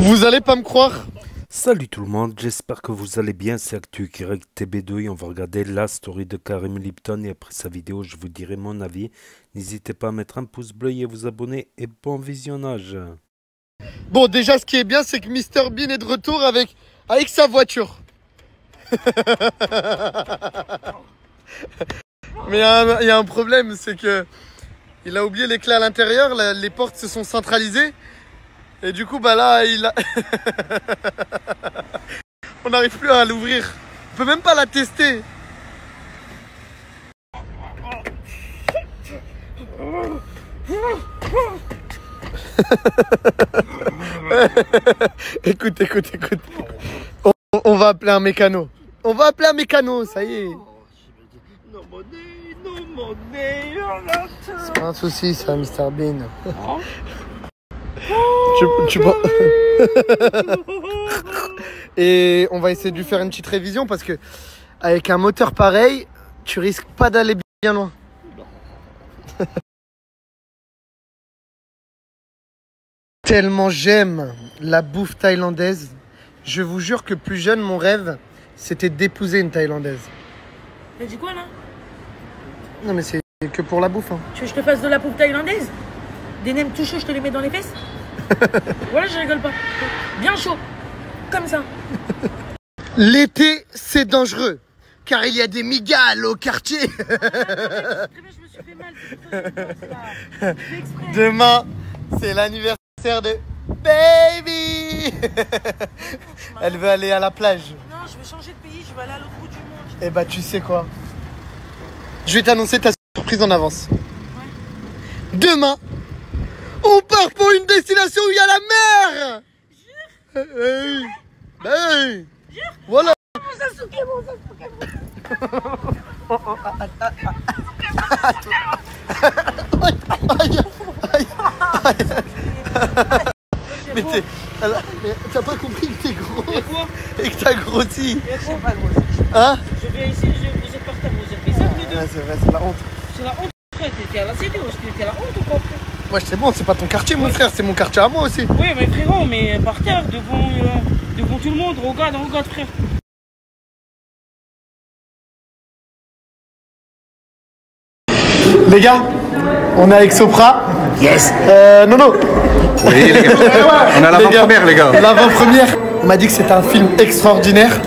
Vous allez pas me croire? Salut tout le monde, j'espère que vous allez bien, c'est ActuYTB2 et on va regarder la story de Karim Lipton et après sa vidéo je vous dirai mon avis. N'hésitez pas à mettre un pouce bleu et à vous abonner et bon visionnage. Bon, déjà ce qui est bien c'est que Mr Bean est de retour avec sa voiture. Mais il y a un problème, c'est que il a oublié les clés à l'intérieur, les portes se sont centralisées. Et du coup, bah là, on n'arrive plus à l'ouvrir. On peut même pas la tester. Écoute. On va appeler un mécano. Ça y est. C'est pas un souci, ça, Mr Bean. Et on va essayer de lui faire une petite révision parce que avec un moteur pareil, tu risques pas d'aller bien loin. Tellement j'aime la bouffe thaïlandaise. Je vous jure que plus jeune, mon rêve, c'était d'épouser une thaïlandaise. T'as dit quoi là? Non mais c'est que pour la bouffe. Hein. Tu veux que je te fasse de la bouffe thaïlandaise? Des nems tout chauds, je te les mets dans les fesses? Voilà, je rigole pas. Bien chaud. Comme ça. L'été, c'est dangereux. Car il y a des migales au quartier. Très bien, je me suis fait mal. Demain, c'est l'anniversaire de Baby. Elle veut aller à la plage. Non, je vais changer de pays, je vais aller à l'autre bout du monde. Eh bah, tu sais quoi? Je vais t'annoncer ta surprise en avance. Ouais. Demain, on part pour une destination où il y a la mer. Jure. Hey. Jure. Voilà. Mais t'as pas compris que t'es gros et que t'as grossi. Hein? Je viens ici, vous êtes par terre, vous êtes fait ça tous les deux. Ouais, c'est vrai, c'est la honte. C'est la honte, frère, t'étais à la CD, t'étais à la honte ou quoi, frère? Ouais, c'est bon, c'est pas ton quartier, mon frère, c'est mon quartier à moi aussi. Oui, mais frérot, mais par terre, devant tout le monde, regarde, frère. Les gars, on est avec Sopra. Yes. Non. Oui, les gars. On a l'avant-première, les gars. L'avant-première. On m'a dit que c'était un film extraordinaire.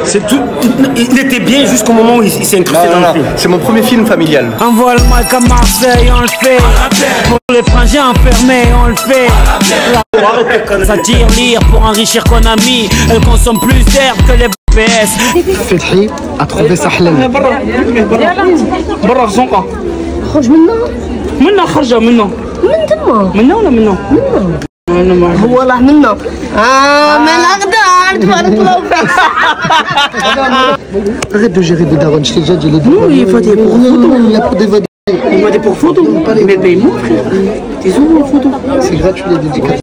C'est tout. Il était bien jusqu'au moment où il s'est incrusté dans le film. C'est mon premier film familial. Envoie le mic à Marseille, on le fait. Pour les frangins enfermés, on le fait. Ça tire lire pour enrichir Konami. Elle consomme plus d'air que les PS. Fethi a trouvé sa halal. برا في الزنقة. خرج منا خرجة منه. من تما منه ولا منه؟ هو راه منا من الاغدار تبارك الله وفيك. Arrête de gérer des darons, je t'ai déjà dit les deux. Non, il faut des pour photo. Il y a pour des votes. Il va des pour photo. Mais paye-moi, frère. T'es où les photos? C'est gratuit les dédicaces.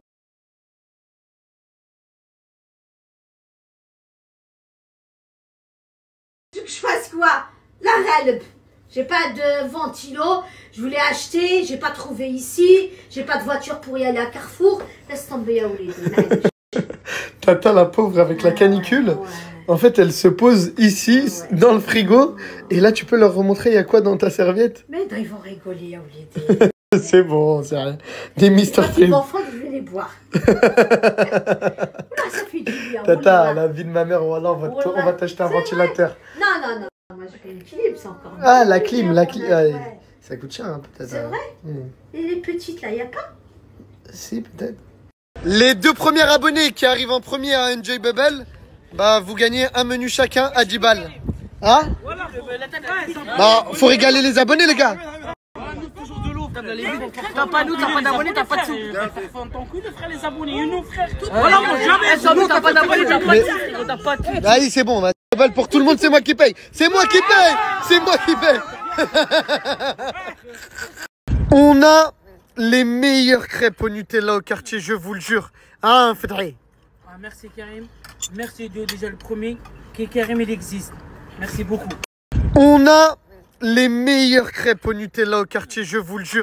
Tu veux que je fasse quoi? La râle. J'ai pas de ventilo, je voulais acheter, j'ai pas trouvé ici, j'ai pas de voiture pour y aller à Carrefour. Laisse tomber, Yaouli. Tata, la pauvre, avec la canicule, en fait, elle se pose ici, dans le frigo, et là, tu peux leur remontrer il y a quoi dans ta serviette. Mais non, ils vont rigoler, Yaouli. C'est bon, c'est rien. Des Mister Quand ils vont fondre, je vais les boire. Oula, ça fait du bien. Tata, la vie de ma mère, voilà, on va t'acheter un ventilateur. Non. Moi, j'ai une clim, c'est encore mieux. Ah, la clim. Ouais. Ça coûte cher, hein, peut-être. C'est vrai? Et les petites, là, il n'y a pas? Si, peut-être. Les deux premiers abonnés qui arrivent en premier à Enjoy Bubble, bah, vous gagnez un menu chacun à 10 balles. Hein? Bah, faut régaler les abonnés, les gars. T'as pas nous, t'as pas d'abonnés, t'as pas de sous. Ton cul de frère les abonnés, nous frère. Voilà, moi jamais. Nous, t'as pas d'abonnés, t'as pas de sous. T'as pas de sous. Allez, c'est bon, pour tout le monde, c'est moi qui paye. C'est moi qui paye. C'est moi qui paye. On a les meilleures crêpes au Nutella au quartier, je vous le jure. Hein, Fedri? Merci Karim. Merci Dieu, déjà le premier. Karim, il existe. Merci beaucoup. On a les meilleures crêpes au Nutella au quartier, je vous le jure.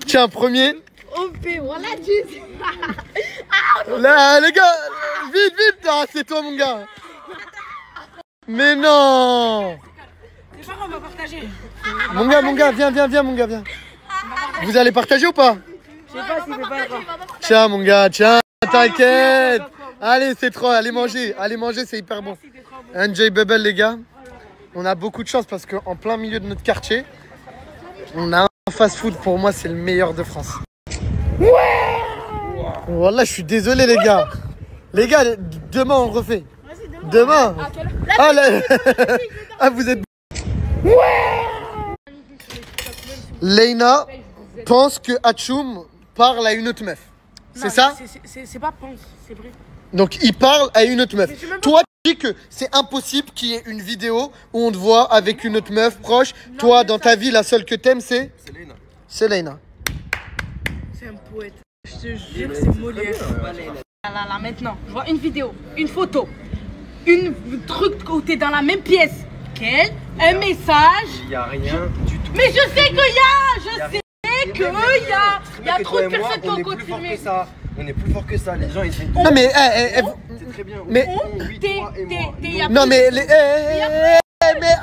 Tiens, premier. On fait, voilà, tu Là, les gars, vite, vite. Ah, c'est toi, mon gars. Mais non. Les parents, on va partager. Mon gars, viens, mon gars, viens. Vous allez partager ou pas? Je sais pas s'il fait pas encore. Tiens, mon gars, tiens, t'inquiète. Allez, c'est trop, allez manger, c'est hyper bon. NJ Bubble, les gars, on a beaucoup de chance parce qu'en plein milieu de notre quartier, on a un fast-food. Pour moi, c'est le meilleur de France. Ouais. Voilà, je suis désolé, les gars. Les gars, demain, on refait. Demain. Ah, là... ah, vous êtes... Leïna pense que Hachoum parle à une autre meuf. C'est ça? C'est pas pense, c'est vrai. Donc il parle à une autre meuf. Toi, tu dis que c'est impossible qu'il y ait une vidéo où on te voit avec une autre meuf proche. Non, toi, dans ta vie, la seule que t'aimes, c'est Leïna. C'est Leïna. C'est un poète. Je te jure, c'est Molière. Là, maintenant, je vois une vidéo, une photo, une truc où t'es dans la même pièce qu'elle, un message. Il y a rien du tout. Mais je sais qu'il y a, je sais qu'il y a trop de personnes qui ont confirmé. On est plus fort que ça, les gens ils sont... Non mais... c'est très bien. Mais... Non mais... Mais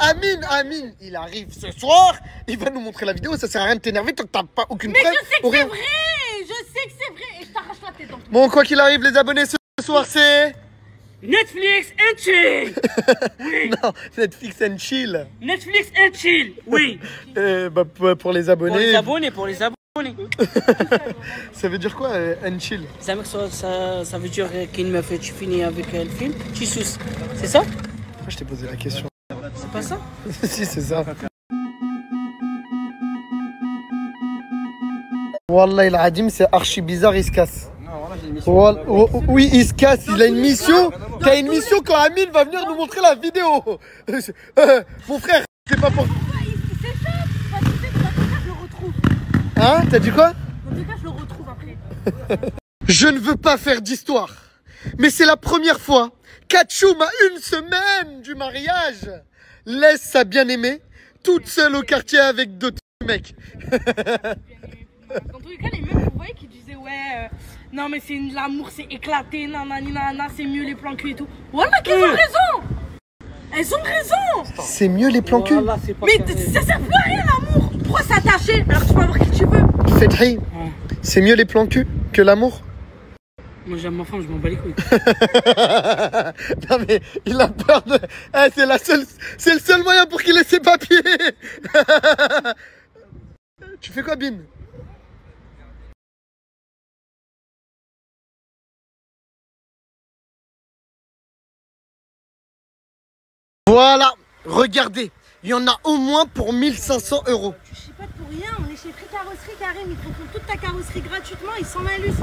Amine, il arrive ce soir, il va nous montrer la vidéo, ça sert à rien de t'énerver tant que t'as pas aucune preuve. Mais je sais que c'est vrai, et je t'arrache la tête dans tout. Bon, quoi qu'il arrive, les abonnés ce soir, c'est... Netflix and chill. Oui. Non, Netflix and chill. Netflix and chill, oui. Pour les abonnés... Pour les abonnés. Ça veut dire quoi, and chill? Ça veut dire qu'une meuf, tu finis avec le film, tu suces. C'est ça? Je t'ai posé la question. C'est pas ça? Si, c'est ça. Wallah, il adim, c'est archi bizarre, il se casse. Non, voilà, j'ai une mission. Oui, il se casse, il a une mission. T'as une mission quand Amine va venir nous montrer la vidéo. Mon frère, c'est pas pour... C'est ça, parce que c'est que dans tout cas, je le retrouve. Hein? T'as dit quoi? Dans tout cas, je le retrouve après. Je ne veux pas faire d'histoire, mais c'est la première fois qu'Hachoum, à une semaine du mariage, laisse sa bien-aimée toute seule au quartier avec d'autres mecs. Dans tous les cas, les mecs, vous voyez, qui disaient ouais, non mais c'est l'amour, c'est éclaté, nanani, nanana, c'est mieux les plans cul et tout. Voilà qu'elles ont raison. Elles ont raison. C'est mieux les plans cul. Mais ça sert plus à rien l'amour. Pourquoi s'attacher alors que tu peux avoir qui tu veux? Fethi, c'est mieux les plans cul que l'amour? Moi j'aime ma femme, je m'en bats les couilles. Non mais il a peur de... c'est le seul moyen pour qu'il ait ses papiers. Tu fais quoi, Bin? Voilà, regardez, il y en a au moins pour 1500 €. Je sais pas pour rien, on est chez Free Carrosserie Karim, ils te font toute ta carrosserie gratuitement, ils s'en malus.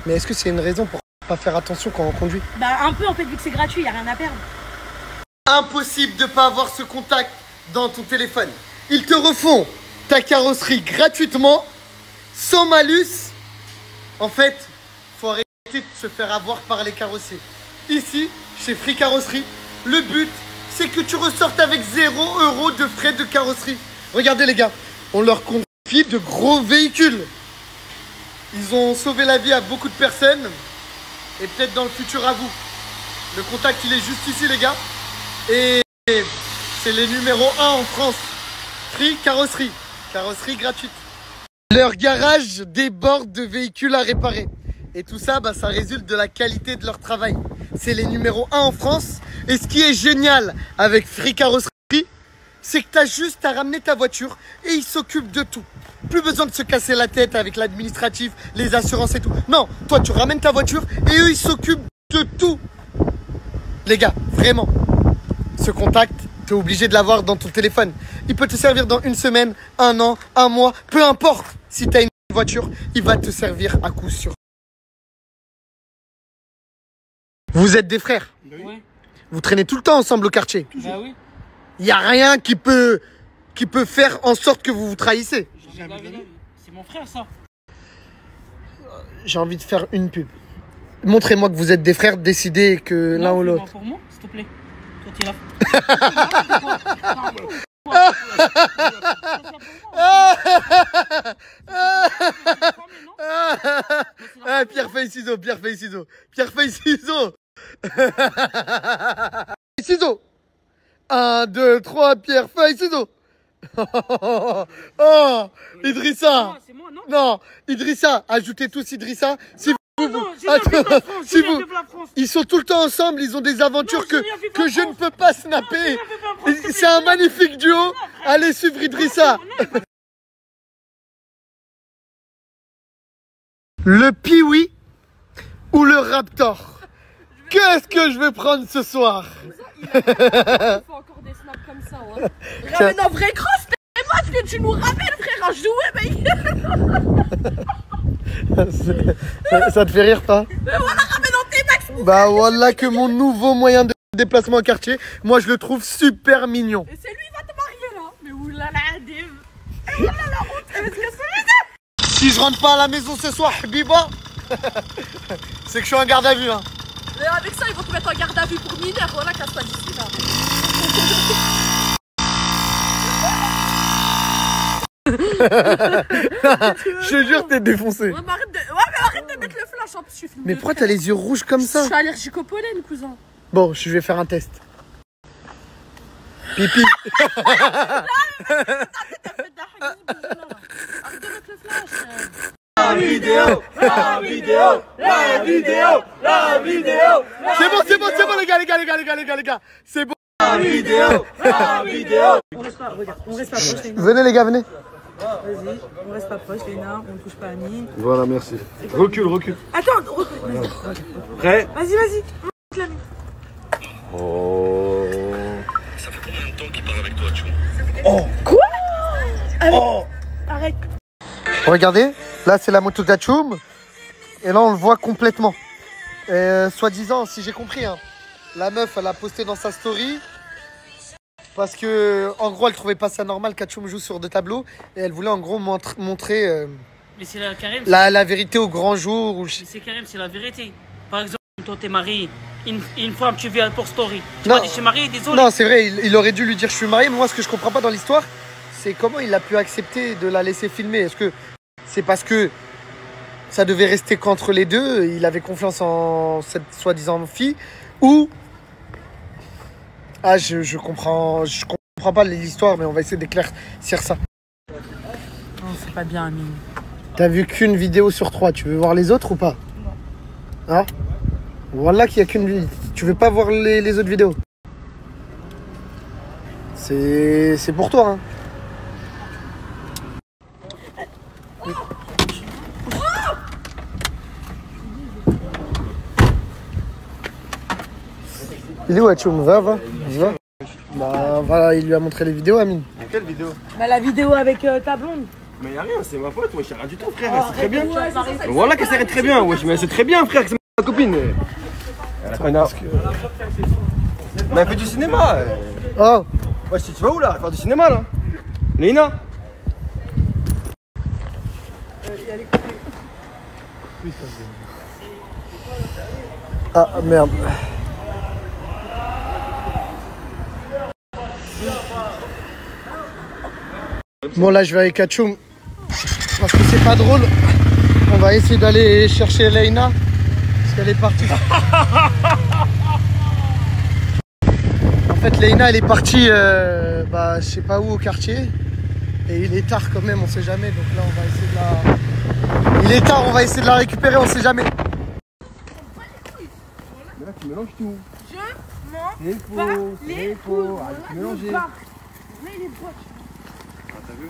Mais est-ce que c'est une raison pour pas faire attention quand on conduit? Bah un peu en fait, vu que c'est gratuit, y a rien à perdre. Impossible de pas avoir ce contact dans ton téléphone. Ils te refont ta carrosserie gratuitement, sans malus. En fait, faut arrêter de se faire avoir par les carrossiers. Ici, chez Free Carrosserie, le but, c'est que tu ressortes avec 0 € de frais de carrosserie. Regardez les gars, on leur confie de gros véhicules. Ils ont sauvé la vie à beaucoup de personnes et peut-être dans le futur à vous. Le contact, il est juste ici les gars. Et c'est les numéros 1 en France. Free Carrosserie, carrosserie gratuite. Leur garage déborde de véhicules à réparer. Et tout ça, ça résulte de la qualité de leur travail. C'est les numéros 1 en France. Et ce qui est génial avec Free Carrosserie, c'est que tu as juste à ramener ta voiture et ils s'occupent de tout. Plus besoin de se casser la tête avec l'administratif, les assurances et tout. Non, toi tu ramènes ta voiture et eux ils s'occupent de tout. Les gars, vraiment, ce contact, tu es obligé de l'avoir dans ton téléphone. Il peut te servir dans une semaine, un an, un mois, peu importe. Si tu as une voiture, il va te servir à coup sûr. Vous êtes des frères? Oui. Vous traînez tout le temps ensemble au quartier? Bah oui. Il n'y a rien qui peut faire en sorte que vous vous trahissez. C'est mon frère ça. J'ai envie de faire une pub. Montrez-moi que vous êtes des frères, décidez que l'un ou l'autre. Pour moi, s'il te plaît. Toi, t'es là. Ah, pierre, feuille, ciseaux, pierre, feuille, ciseaux. Pierre, feuille, ciseaux. Ciseaux. 1, 2, 3, pierre, feuille, ciseaux. Oh, Idrissa. C'est moi, non? Non, Idrissa, ajoutez tous Idrissa. Si vous, ils sont tout le temps ensemble, ils ont des aventures que je ne peux pas snapper. C'est un magnifique duo. Allez suivre Idrissa. Le Piwi ou le Raptor? Qu'est-ce que je vais prendre ce soir? Il faut encore des snaps comme ça, ouais. Ramène un vrai cross, c'est moi que tu nous ramènes, frère, à jouer, mais... Ça te fait rire, pas? Voilà, ramène en T-Max. Bah voilà que mon nouveau moyen de déplacement en quartier, moi je le trouve super mignon. Et c'est lui qui va te marier, là. Mais oulala, Div. Oulala, honte, est-ce que c'est... Si je rentre pas à la maison ce soir, Biba, c'est que je suis en garde à vue, hein. Et avec ça, ils vont te mettre en garde à vue pour mineur. Voilà, casse-toi d'ici, là. Je te jure, t'es défoncé. Ouais, mais arrête de mettre le flash en plus, je suis filmé. Mais pourquoi t'as les yeux rouges comme ça? Je suis allergique au pollen, cousin. Bon, je vais faire un test. Pipi. Arrête de mettre le flash. La vidéo, la vidéo, la vidéo, la vidéo. C'est bon, les gars. C'est bon. La vidéo, la vidéo. On reste pas proche, Léna. Venez les gars, venez. Vas-y, on reste pas proche, Léna. On ne touche pas à Amine. Voilà, merci. Recule. Attends, recule. Prêt? Vas-y. Oh. Ça fait combien de temps qu'il parle avec toi, tu vois? Oh. Quoi? Oh. Arrête. Regardez, là c'est la moto d'Achoum. Et là on le voit complètement. Soi-disant, si j'ai compris, hein, la meuf elle a posté dans sa story. Parce que en gros elle trouvait pas ça normal qu'Achoum joue sur deux tableaux. Et elle voulait en gros montrer Mais c'est la Karim. la vérité au grand jour. Ou... C'est Karim, c'est la vérité. Par exemple, toi t'es marié. Une femme, tu viens pour story. Tu Non. m'as dit je suis marié, désolé. Non, c'est vrai, il aurait dû lui dire je suis marié. Mais moi ce que je comprends pas dans l'histoire, c'est comment il a pu accepter de la laisser filmer. Est-ce que c'est parce que ça devait rester qu'entre les deux, il avait confiance en cette soi-disant fille, ou... Ah, je comprends pas l'histoire, mais on va essayer d'éclaircir ça. Non, c'est pas bien, Amine. T'as vu qu'une vidéo sur 3, tu veux voir les autres ou pas? Non. Hein? Voilà qu'il y a qu'une vidéo. Tu veux pas voir les autres vidéos? C'est pour toi, hein. Il est où, Achoum? Va. Bah, voilà, il lui a montré les vidéos, Amine. Quelle vidéo? Bah, la vidéo avec ta blonde. Mais y'a rien, c'est ma pote, wesh, y'a rien du tout, frère, c'est très bien. Voilà que ça irait très bien, wesh, mais c'est très bien, frère, que c'est ma copine. Elle a mais elle fait du cinéma. Oh! Wesh, tu vas où là? Faire du cinéma là? Léna? Ah, merde. Bon, là, je vais avec Achoum. Parce que c'est pas drôle. On va essayer d'aller chercher Leïna. Parce qu'elle est partie. En fait, Leïna, elle est partie, je sais pas où, au quartier. Et il est tard quand même, on sait jamais. Donc là, on va essayer de la... Il est tard, on va essayer de la récupérer, on sait jamais. Mais là, tu mélanges tout. Je m'en C'est faux, c'est faux. Arrête de mélanger. Mais il est droit. T'as vu?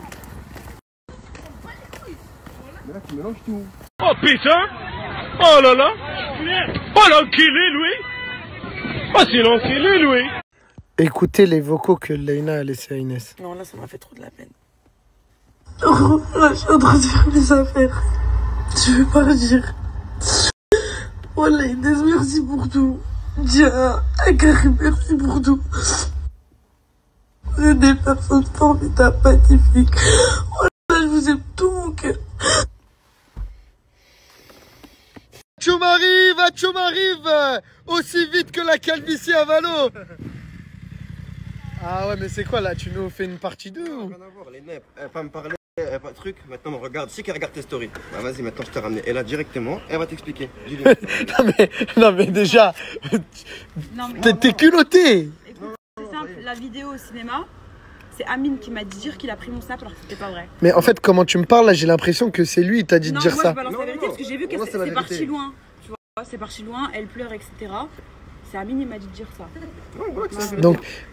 Mais là, tu mélanges tout. Oh putain! Oh là là! Oh l'enculé, lui! Oh c'est l'enculé, lui! Écoutez les vocaux que Leïna a laissés à Inès. Non, là, ça m'a fait trop de la peine. Oh, là, je suis en train de faire mes affaires. Je vais partir. Oh là, Inès, merci pour tout. Tiens, Karim, merci pour tout. Vous êtes des personnes formidables, magnifiques. Oh là, je vous aime tout mon cœur. Achoum arrive aussi vite que la calvitie à Valo. Ah ouais, mais c'est quoi là? Tu nous fais une partie 2 ou... Rien à voir, Léna, elle va pas me parler. Pas de truc, maintenant regarde, je sais qu'elle regarde tes stories. Bah vas-y, maintenant je t'ai ramené. Elle a directement, elle va t'expliquer. non mais déjà, t'es culotté. Écoute, c'est simple, la vidéo au cinéma, c'est Amine qui m'a dit dire qu'il a pris mon snap alors que c'était pas vrai. Mais en fait, comment tu me parles là, j'ai l'impression que c'est lui qui t'a dit de dire ça. Non, moi je balance la vérité parce que j'ai vu que c'est parti loin. Tu vois, c'est parti loin, elle pleure, etc. C'est Amine qui m'a dit de dire ça.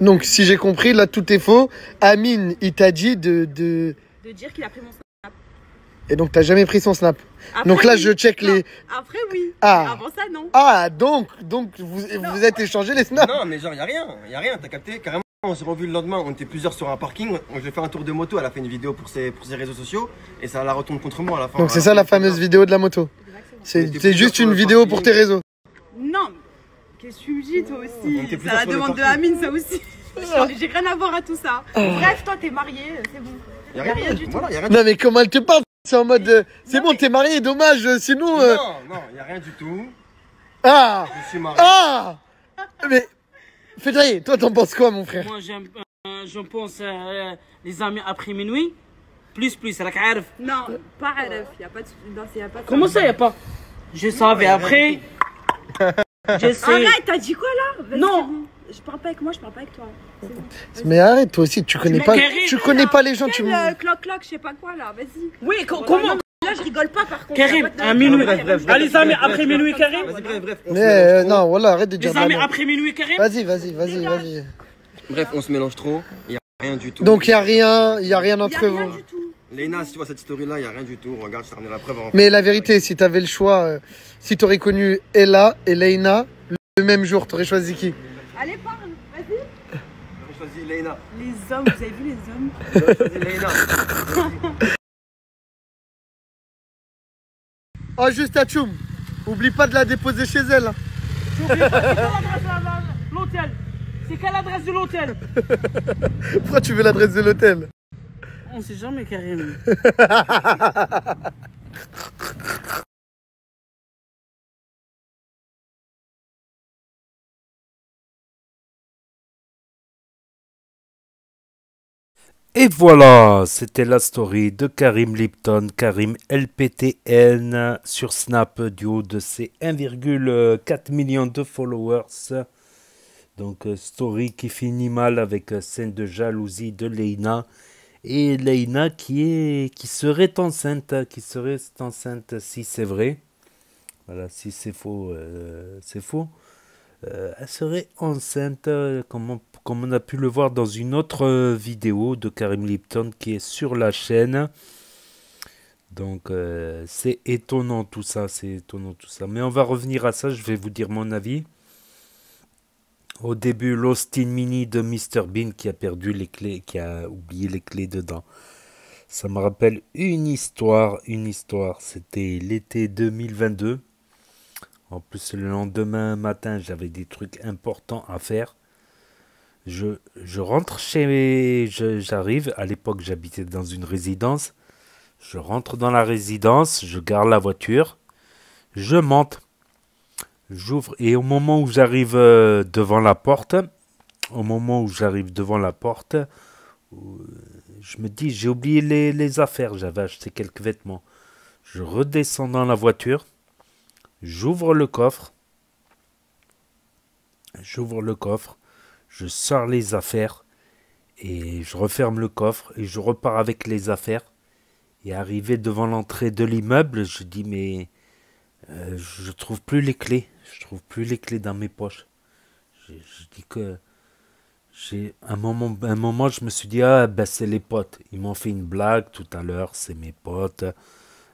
Donc si j'ai compris, là tout est faux. Amine, il t'a dit de dire qu'il a pris mon snap. Et donc t'as jamais pris son snap. Après, donc là oui. je check les... Après oui, ah. mais avant ça non. Ah donc vous êtes échangé les snaps. Non mais genre y'a rien, t'as capté, carrément. On s'est revu le lendemain, on était plusieurs sur un parking, je vais faire un tour de moto, elle a fait une vidéo pour ses réseaux sociaux et ça la retourne contre moi à la fin. Donc c'est ça la fameuse vidéo de la moto. C'est juste une vidéo pour tes réseaux. Non, qu'est-ce que tu me dis toi aussi? C'est la demande de Amine ça aussi. J'ai rien à voir à tout ça. Bref, toi t'es marié, c'est bon. Y'a rien du tout. Voilà, non mais comment elle te parle? C'est en mode c'est bon, t'es marié, dommage, sinon. Non, y'a rien du tout. Ah. Je suis marié. Ah. Mais Fédrier, toi t'en penses quoi mon frère? Moi je pense les amis après minuit. Plus, la carve. Non, pas arif, y'a pas de. Comment ça y'a pas? Je savais après. Arrête, t'as dit quoi là? Non. Je parle pas avec moi, je parle pas avec toi. Mais arrête, toi aussi, tu connais pas les gens. Tu cloc, je sais pas quoi là, vas-y. Oui, comment? Là, je rigole pas par contre. Karim, à minuit. Allez, les amis après minuit, Karim. Mais non, voilà, arrête de dire. Les amis après minuit, Karim. Vas-y. Bref, on se mélange trop, y'a rien du tout. Donc y'a rien entre vous. Léna, si tu vois cette story là, y'a rien du tout. Regarde, je t'ai ramené la preuve. Mais la vérité, si t'avais le choix, si t'aurais connu Ella et Leïna le même jour, t'aurais choisi qui? Allez, parle, vas-y. J'ai choisi Léna. Les hommes, vous avez vu les hommes? J'ai choisi Léna. Oh, juste à Tchoum, oublie pas de la déposer chez elle. Hein. C'est quelle adresse de l'hôtel? C'est quelle adresse de l'hôtel? Pourquoi tu veux l'adresse de l'hôtel? On sait jamais, Karim. Et voilà, c'était la story de Karim Lipton, Karim LPTN sur Snap du haut de ses 1,4 million de followers. Donc story qui finit mal avec scène de jalousie de Leïna. Et Leïna qui serait enceinte si c'est vrai. Voilà, si c'est faux, c'est faux. Elle serait enceinte, comme on a pu le voir dans une autre vidéo de Karim Lipton qui est sur la chaîne. Donc c'est étonnant tout ça, Mais on va revenir à ça, je vais vous dire mon avis. Au début, l'Austin Mini de Mr Bean qui a perdu les clés, qui a oublié les clés dedans. Ça me rappelle une histoire. C'était l'été 2022. En plus, le lendemain matin, j'avais des trucs importants à faire. Je rentre j'arrive. À l'époque, j'habitais dans une résidence. Je rentre dans la résidence, je gare la voiture, je monte. J'ouvre et au moment où j'arrive devant la porte, je me dis j'ai oublié les affaires, j'avais acheté quelques vêtements. Je redescends dans la voiture, j'ouvre le coffre, je sors les affaires et je referme le coffre et je repars avec les affaires. Et arrivé devant l'entrée de l'immeuble, je dis mais je trouve plus les clés. Je trouve plus les clés dans mes poches. Je dis que j'ai un moment, je me suis dit ah ben c'est les potes. Ils m'ont fait une blague tout à l'heure, c'est mes potes.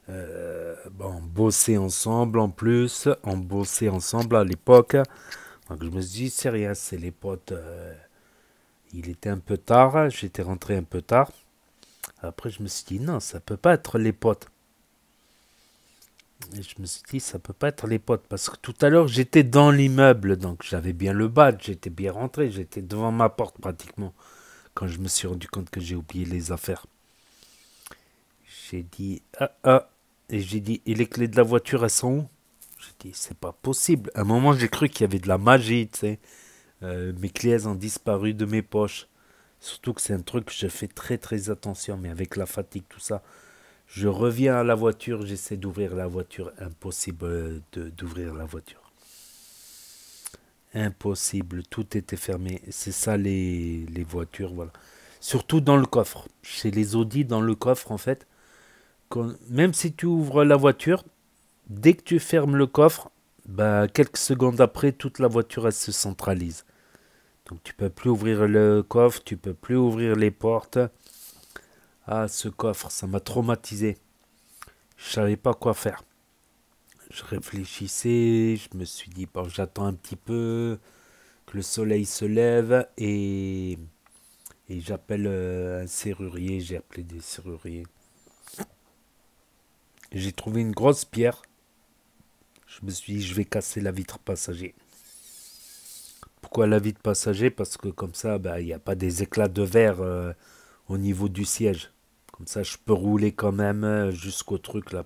On bossait ensemble en plus, on bossait ensemble à l'époque. Donc je me suis dit c'est rien, c'est les potes. Il était un peu tard, j'étais rentré un peu tard. Après je me suis dit non, ça peut pas être les potes. Et je me suis dit, ça peut pas être les potes. Parce que tout à l'heure, j'étais dans l'immeuble. Donc, j'avais bien le badge. J'étais bien rentré. J'étais devant ma porte, pratiquement. Quand je me suis rendu compte que j'ai oublié les affaires. J'ai dit, Et j'ai dit, et les clés de la voiture, elles sont où? J'ai dit, c'est pas possible. À un moment, j'ai cru qu'il y avait de la magie, tu sais. Mes clés, elles ont disparu de mes poches. Surtout que c'est un truc que je fais très attention, mais avec la fatigue, tout ça. Je reviens à la voiture, j'essaie d'ouvrir la voiture. Impossible d'ouvrir la voiture. Impossible, tout était fermé. C'est ça les voitures, voilà. Surtout dans le coffre. Chez les Audi, dans le coffre, en fait, même si tu ouvres la voiture, dès que tu fermes le coffre, bah, quelques secondes après, toute la voiture, elle se centralise. Donc tu peux plus ouvrir le coffre, tu peux plus ouvrir les portes. Ah, ce coffre, ça m'a traumatisé. Je savais pas quoi faire. Je réfléchissais, je me suis dit, bon, j'attends un petit peu que le soleil se lève et j'appelle un serrurier, j'ai appelé des serruriers. J'ai trouvé une grosse pierre. Je me suis dit, je vais casser la vitre passager. Pourquoi la vitre passager? Parce que comme ça, bah, il n'y a pas des éclats de verre au niveau du siège. Comme ça, je peux rouler quand même jusqu'au truc là,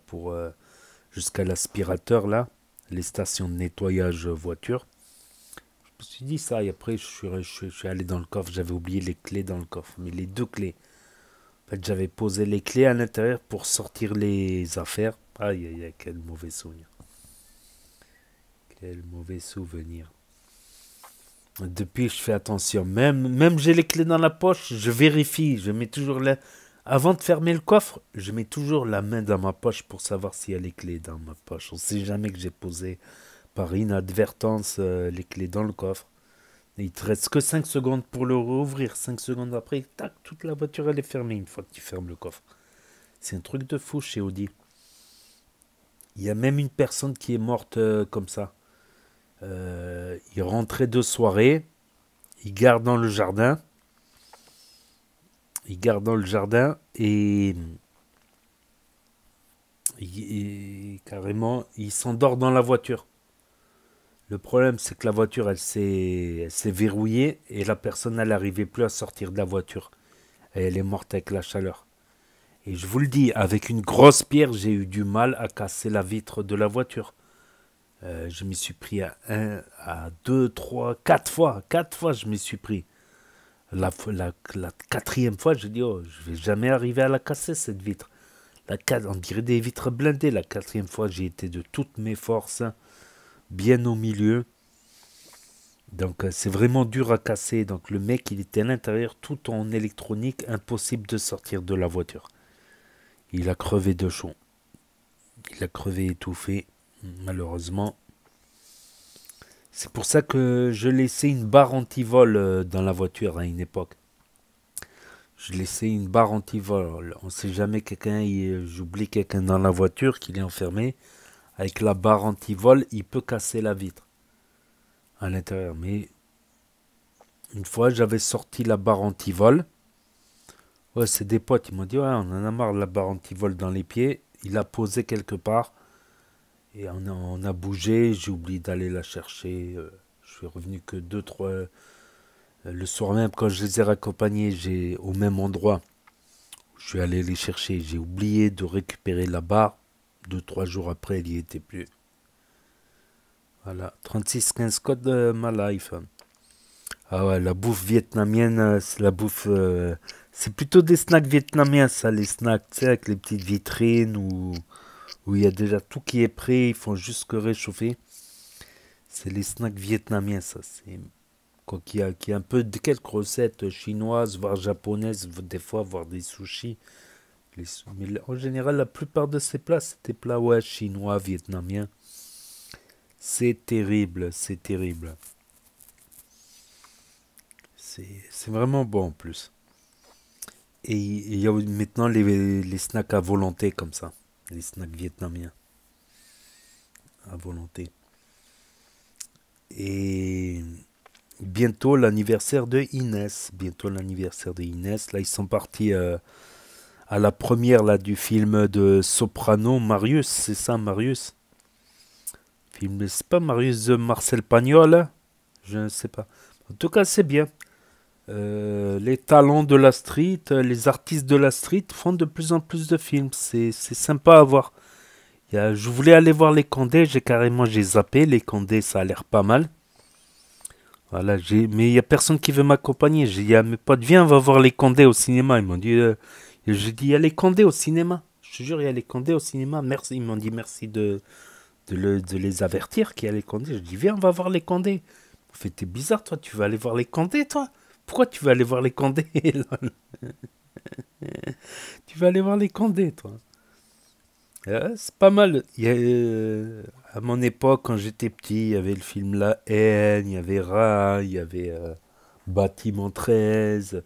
jusqu'à l'aspirateur là, les stations de nettoyage voiture. Je me suis dit ça et après je suis allé dans le coffre. J'avais oublié les clés dans le coffre, mais les 2 clés. En fait, j'avais posé les clés à l'intérieur pour sortir les affaires. Aïe aïe aïe, quel mauvais souvenir. Quel mauvais souvenir. Depuis, je fais attention. Même j'ai les clés dans la poche, je vérifie. Je mets toujours avant de fermer le coffre, je mets toujours la main dans ma poche pour savoir s'il y a les clés dans ma poche. On ne sait jamais que j'ai posé par inadvertance les clés dans le coffre. Et il ne te reste que 5 secondes pour le rouvrir. 5 secondes après, tac, toute la voiture elle est fermée une fois que tu fermes le coffre. C'est un truc de fou chez Audi. Il y a même une personne qui est morte comme ça. Il rentrait de soirée, il garde dans le jardin. Et carrément, il s'endort dans la voiture. Le problème, c'est que la voiture, elle s'est verrouillée et la personne, elle n'arrivait plus à sortir de la voiture. Et elle est morte avec la chaleur. Et je vous le dis, avec une grosse pierre, j'ai eu du mal à casser la vitre de la voiture. Je m'y suis pris à 2, 3, 4 fois. 4 fois, je m'y suis pris. La 4e fois, je dis, oh, je vais jamais arriver à la casser, cette vitre. On dirait des vitres blindées. La 4e fois, j'ai été de toutes mes forces, bien au milieu. Donc, c'est vraiment dur à casser. Donc, le mec, il était à l'intérieur, tout en électronique, impossible de sortir de la voiture. Il a crevé de chaud. Il a crevé étouffé. Malheureusement, c'est pour ça que je laissais une barre anti-vol dans la voiture à une époque. Je laissais une barre anti-vol. On ne sait jamais j'oublie quelqu'un dans la voiture qu'il est enfermé. Avec la barre anti-vol, il peut casser la vitre à l'intérieur. Mais une fois, j'avais sorti la barre anti-vol. Ouais, c'est des potes. Ils m'ont dit, ouais, on en a marre de la barre anti-vol dans les pieds. Il a posé quelque part. Et on a bougé, j'ai oublié d'aller la chercher. Je suis revenu que 2-3... le soir même, quand je les ai raccompagnés, au même endroit, je suis allé les chercher. J'ai oublié de récupérer la barre. 2-3 jours après, il n'y était plus. Voilà, 3615 code de ma life. Ah ouais, la bouffe vietnamienne, c'est la bouffe... c'est plutôt des snacks vietnamiens, ça, les snacks, tu sais, avec les petites vitrines où il y a déjà tout qui est prêt, ils font juste que réchauffer. C'est les snacks vietnamiens, ça. C'est quoi qui a un peu de quelques recettes chinoises, voire japonaises, des fois, voire des sushis. Mais en général, la plupart de ces plats, c'est des plats ouais, chinois, vietnamiens. C'est terrible, c'est terrible. C'est vraiment bon en plus. Et il y a maintenant les snacks à volonté comme ça. Les snacks vietnamiens. À volonté. Et bientôt l'anniversaire de Inès. Là, ils sont partis à la première là, du film de Soprano. Marius, c'est ça, Marius? C'est pas Marius de Marcel Pagnol? Je ne sais pas. En tout cas, c'est bien. Les talents de la street, les artistes de la street font de plus en plus de films. C'est sympa à voir. Je voulais aller voir Les Condés, j'ai zappé. Les Condés, ça a l'air pas mal. Voilà, mais il n'y a personne qui veut m'accompagner. J'ai dit à mes potes, viens, on va voir les Condés au cinéma. Ils m'ont dit, j'ai dit, il y a les Condés au cinéma. Je te jure, il y a les Condés au cinéma. Merci, ils m'ont dit merci de les avertir qu'il y a les Condés. Je dis, viens, on va voir les Condés. En fait, t'es bizarre, toi, tu vas aller voir les Condés, toi? Pourquoi tu vas aller voir les Condés? Tu vas aller voir les Condés, toi. C'est pas mal. À mon époque, quand j'étais petit, il y avait le film La Haine, il y avait Ra, il y avait Bâtiment 13.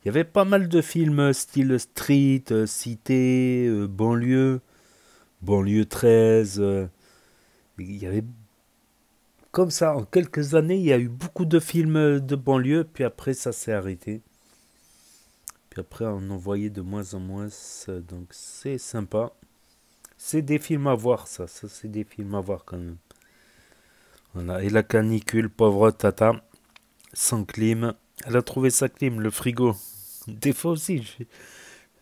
Il y avait pas mal de films style Street, Cité, Banlieue, Banlieue 13. Il y avait comme ça, en quelques années, il y a eu beaucoup de films de banlieue, puis après, ça s'est arrêté. Puis après, on en voyait de moins en moins, donc c'est sympa. C'est des films à voir, ça c'est des films à voir quand même. Voilà. Et la canicule, pauvre Tata, sans clim. Elle a trouvé sa clim, le frigo. Des fois aussi,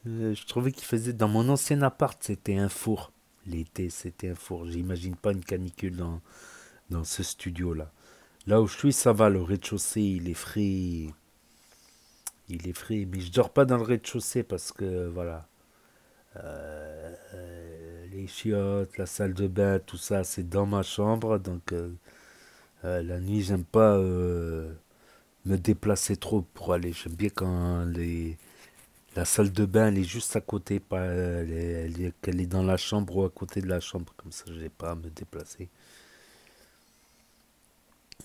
je trouvais qu'il faisait... Dans mon ancien appart, c'était un four. L'été, c'était un four. J'imagine pas une canicule dans ce studio-là. Là où je suis, ça va, le rez-de-chaussée, il est frais. Il est frais, mais je dors pas dans le rez-de-chaussée parce que, voilà... les chiottes, la salle de bain, tout ça, c'est dans ma chambre. Donc, la nuit, j'aime pas me déplacer trop pour aller. J'aime bien quand la salle de bain, elle est juste à côté, pas, qu'elle est dans la chambre ou à côté de la chambre. Comme ça, je n'ai pas à me déplacer.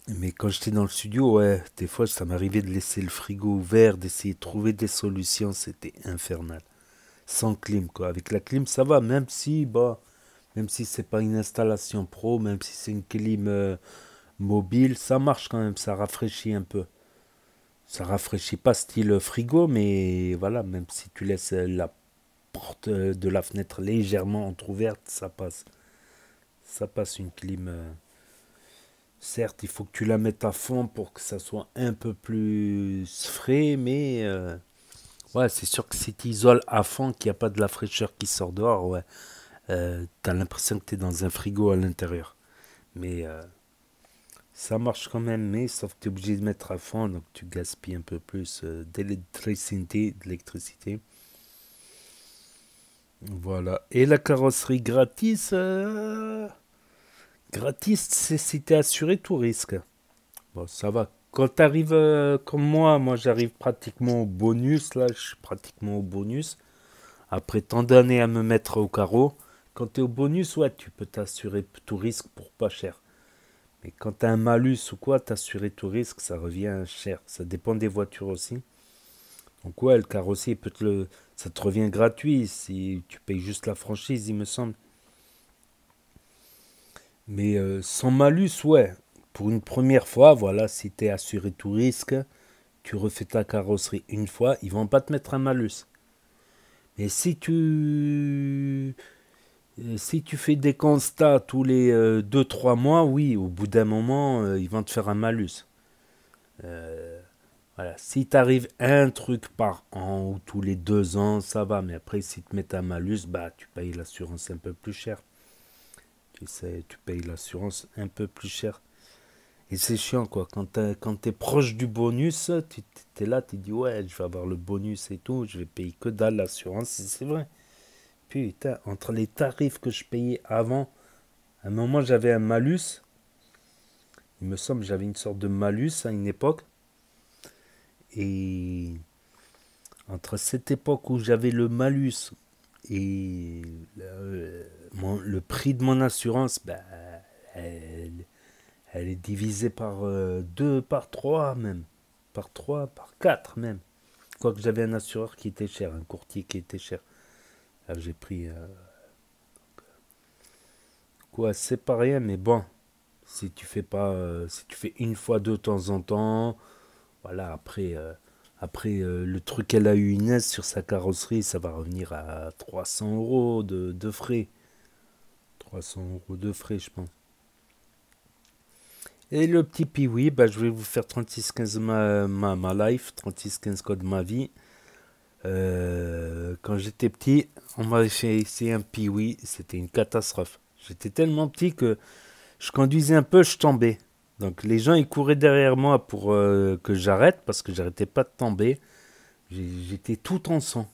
Mais quand j'étais dans le studio, ouais, des fois, ça m'arrivait de laisser le frigo ouvert, d'essayer de trouver des solutions. C'était infernal. Sans clim, quoi. Avec la clim, ça va, même si c'est pas une installation pro, même si c'est une clim mobile, ça marche quand même, ça rafraîchit un peu. Ça rafraîchit pas style frigo, mais voilà, même si tu laisses la porte de la fenêtre légèrement entrouverte, ça passe. Ça passe une clim. Certes, il faut que tu la mettes à fond pour que ça soit un peu plus frais, mais... ouais, c'est sûr que si tu isoles à fond, qu'il n'y a pas de la fraîcheur qui sort dehors, ouais, t'as l'impression que tu es dans un frigo à l'intérieur. Mais ça marche quand même, mais sauf que tu es obligé de mettre à fond, donc tu gaspilles un peu plus d'électricité. Voilà. Et la carrosserie gratis, gratis, c'est si tu es assuré tout risque. Bon, ça va. Quand tu arrives comme moi j'arrive pratiquement au bonus, là, je suis pratiquement au bonus. Après tant d'années à me mettre au carreau, quand tu es au bonus, ouais, tu peux t'assurer tout risque pour pas cher. Mais quand tu as un malus ou quoi, t'assurer tout risque, ça revient cher. Ça dépend des voitures aussi. Donc ouais, le carrossier, ça te revient gratuit si tu payes juste la franchise, il me semble. Mais sans malus, ouais. Pour une première fois, voilà, si tu es assuré tout risque, tu refais ta carrosserie une fois, ils vont pas te mettre un malus. Mais si tu fais des constats tous les 2-3 mois, oui, au bout d'un moment, ils vont te faire un malus. Voilà. Si t'arrive un truc par an ou tous les 2 ans, ça va. Mais après, si tu mets un malus, bah, tu payes l'assurance un peu plus cher. Tu payes l'assurance un peu plus cher. Et c'est chiant, quoi. Quand t'es proche du bonus, t'es là, tu dis, ouais, je vais avoir le bonus et tout, je vais payer que dalle l'assurance, c'est vrai. Putain, entre les tarifs que je payais avant, à un moment, j'avais un malus. Il me semble que j'avais une sorte de malus à une époque. Et entre cette époque où j'avais le malus et le prix de mon assurance, bah, elle est divisée par 2, par 3 même. Par 3, par 4 même. Quoique j'avais un assureur qui était cher, un courtier qui était cher. Là j'ai pris... quoi, c'est pas rien, mais bon. Si tu fais une fois de temps en temps, voilà, après le truc, elle a eu Inès sur sa carrosserie, ça va revenir à 300 € de frais. 300 € de frais, je pense. Et le petit Piwi, bah, je vais vous faire 3615 ma life, 3615 code ma vie. Quand j'étais petit, on m'avait fait essayer un Piwi, c'était une catastrophe. J'étais tellement petit que je conduisais un peu, je tombais. Donc les gens ils couraient derrière moi pour que j'arrête parce que j'arrêtais pas de tomber. J'étais tout en sang.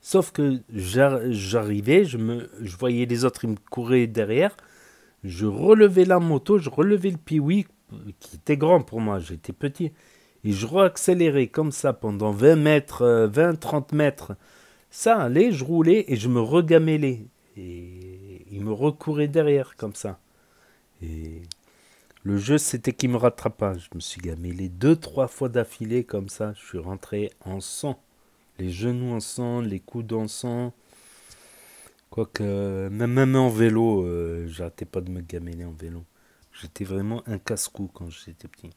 Sauf que j'arrivais, je voyais les autres, ils me couraient derrière. Je relevais la moto, je relevais le Piwi, qui était grand pour moi, j'étais petit. Et je réaccélérais comme ça pendant 20 mètres, 20-30 mètres. Ça allait, je roulais et je me regamellais. Et ils me recouraient derrière comme ça. Et le jeu, c'était qu'il me rattrapa. Je me suis gamellé 2-3 fois d'affilée comme ça. Je suis rentré en sang. Les genoux en sang, les coudes en sang. Quoique, même en vélo, j'arrêtais pas de me gameler en vélo. J'étais vraiment un casse-cou quand j'étais petit.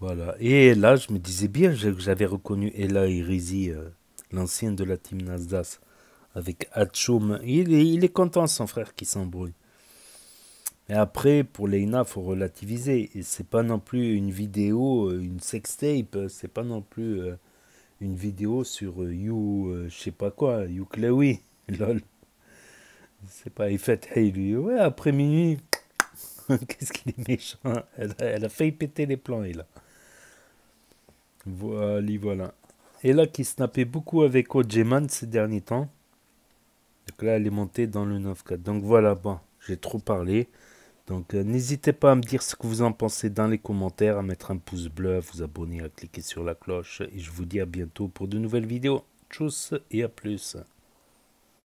Voilà. Et là, je me disais bien que j'avais reconnu Ella Irizi, l'ancien de la team Nasdaq, avec Hatchoum. Il est content, son frère, qui s'embrouille. Et après, pour Leïna, il faut relativiser. Et c'est pas non plus une vidéo, une sextape, c'est pas non plus une vidéo sur je sais pas quoi, Youklawi. Lol. C'est pas, il fait, hey, lui, ouais, après minuit, qu'est-ce qu'il est méchant. Elle a failli péter les plans, et là. Voilà. Et là, qui snappait beaucoup avec Ojeman ces derniers temps. Donc là, elle est montée dans le 9-4. Donc voilà, bon, j'ai trop parlé. Donc n'hésitez pas à me dire ce que vous en pensez dans les commentaires, à mettre un pouce bleu, à vous abonner, à cliquer sur la cloche. Et je vous dis à bientôt pour de nouvelles vidéos. Tchuss et à plus.